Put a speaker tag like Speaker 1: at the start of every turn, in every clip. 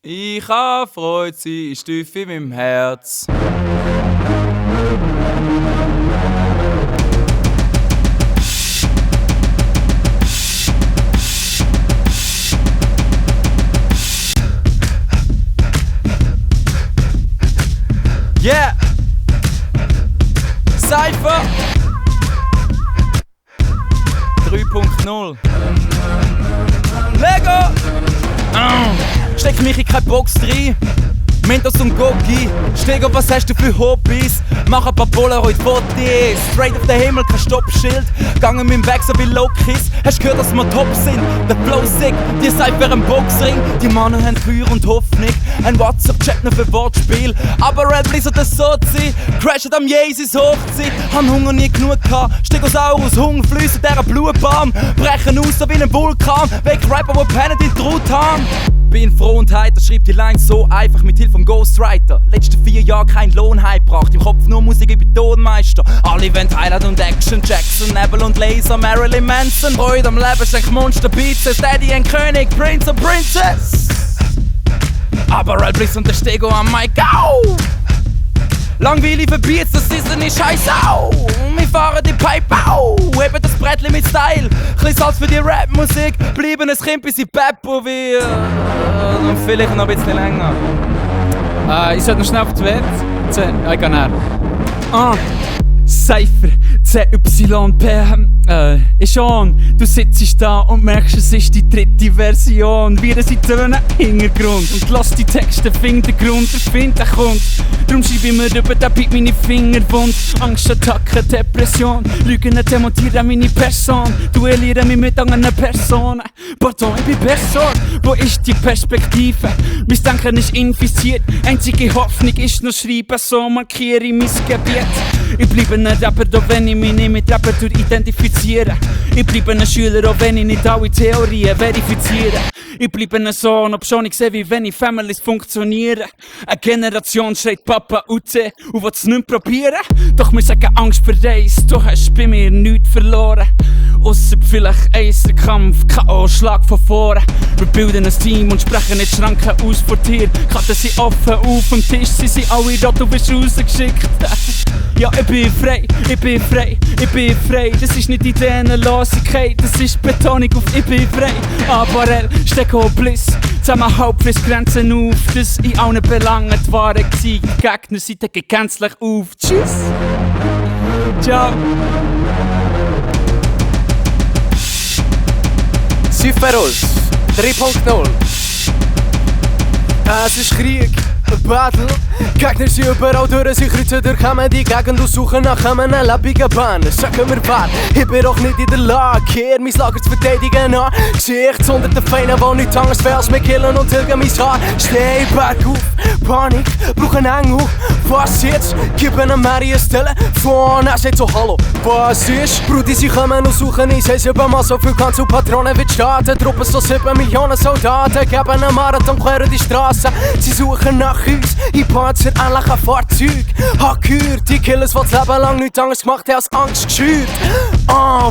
Speaker 1: Ich hab Freude, sie ist tief in meinem Herz. Yeah! Cypher! 3.0 Lego! Steck mich in keine Box rein. Mentos und Gogi, Stego, was hast du für Hobbys? Mach ein paar Polaroid-Fotos, straight auf den Himmel, kein Stoppschild. Gange mit dem Weg so wie Lokis, hast gehört, dass wir top sind? Der Flow sick, die seid für ein Boxring. Die Männer haben Feuer und Hoffnung, ein WhatsApp-Chat noch für Wortspiel. Aber Rap Blizzard das Sozi, crashen am Jesus Hochzeit. Han Hunger nie genug gehabt, Stegosaurus, Hunger fließen dieser Blutbahn. Brechen aus so wie ein Vulkan, weg Rapper, die pennen in Truthahn. Bin froh und heiter, schreib die Lines so einfach mit Hilfe vom Ghostwriter. Letzte 4 Jahre kein Lohn heimgebracht, im Kopf nur Musik über Tonmeister. Alle wollen Highlight und Action, Jackson, Nebel und Laser, Marilyn Manson. Freude am Leben schenkt Monster Beats, Daddy and König, Prince und Princess. Aber Rap Blitz und der Stego am Mic, au! Langweilige Beats, das ist eine Scheißau. Wir fahren die Pipe, au! Heben das Brettli mit Style. Chli Salz für die Rap-Musik. Bleiben ein Kind bis in Peppo wie... und vielleicht noch ein bisschen länger.
Speaker 2: Ich sollte noch schnell auf die Welt. Ich gehe näher. Cypher, ZYP, ist on. Du sitzt da und merkst, es ist die 3. Version. Wir sind Töne Hintergrund und lass die Texte finden den Grund, der Find der kommt. Drum schreibe ich mir über den Beat meine Finger wund. Angstattacken, Depression, Lügen demontieren meine Person. Duellieren mich mit anderen Personen. Pardon, ich bin besser. Wo ist die Perspektive? Mein Denken ist infiziert. Einzige Hoffnung ist noch schreiben, so markiere ich mein Gebiet. Ich bleibe ein Rapper, auch wenn ich mich nicht mit Rapper identifiziere. Ich bleibe ein Schüler, auch wenn ich nicht alle Theorien verifiziere. Ich bleibe ein Sohn, ob schon ich sehe, wie wenig Families funktionieren. Eine Generation schreit Papa Ute und will es nicht probieren. Doch wir sagen Angst vor Reis, du hast bei mir nichts verloren. Ausser vielleicht Eiserkampf, K.O.-Schlag von vorne. Wir bilden ein Team und sprechen nicht Schranken aus vor dir. Karten sind offen auf dem Tisch, sie sind alle rot, du bist rausgeschickt. Ja, ich bin frei, ich bin frei, ich bin frei. Das ist nicht Ideenlosigkeit, das ist Betonung auf ich bin frei. Apparell, Stego Bliss, Zusammenhalt frisst Grenzen auf. Das in allen Belangen die Ware gezeigt. Die Gegnerseite geht gänzlich auf. Tschüss. Ciao.
Speaker 3: Cypherus 3.0 Es ist Krieg, ein Battle. Gegner sind überall durch, sie kreuzen durchkommen die Gegend und suchen nach einem lebenden Band. Sagen mir wer, ich bin doch nicht in der Lage, hier mein Lager zu verteidigen an Gesicht unter den Feinen, die nichts anderes will als mich killen und tilgen mein Haar. Steh bergauf, Panik, brauch einen Engel. Was jetzt? Gib einem Mary ein Telefon, er sagt so hallo, was ist? Brudi, sie kommen und suchen uns, haben 7-mal so viel Guns und Patronen wie die Staaten. Truppen so 7 Millionen Soldaten, geben einen Marathon quer die Straße. Sie suchen nach uns, in Panzer, ähnlich ein Fahrzeug. Hab gehört, die Killers, die das Leben lang nichts anderes gemacht haben als Angst geschürt.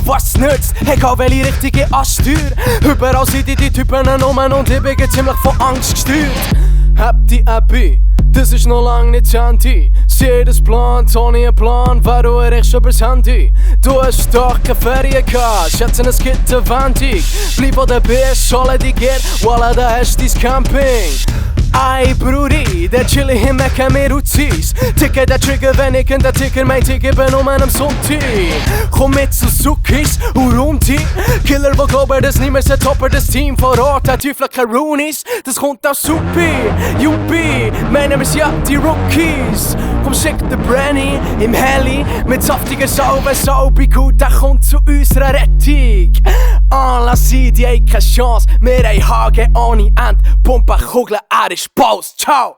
Speaker 3: Was nützt? Egal welche richtige Astür. Überall sind die Typen rum und ich bin ziemlich von Angst gesteuert. Hab die Abby, das ist noch lang nicht das Handy. Sieh das Plan, ohne einen Plan, wer du erreichst übers Handy. Du hast doch keine Ferien gehabt, schätzen es gibt eine Wendung. Bleib wo du bist, alle die geht, voila, da hast du dein Camping. Ei Brudi, der chill ich im Mecken mir Uzis. Ticke der Trigger, wenn ich in der Ticker mein Ticker bin einem Sonntag. Komm mit zu Sukkis und Rumti. Killer, wo glauben, dass niemand ein Topper, das Team vor Ort, der Teufel Karunis. Das kommt aus Supi, Juppie, meinen wir's ja die Rookies. Komm schick den Branny im Heli mit saftiger Salbe, Salbe gut, der kommt zu unserer Rettung. Lass sie, die haben keine Chance, wir haben Hagen ohne End. Pumpen, Kugeln, er ist Pause, ciao!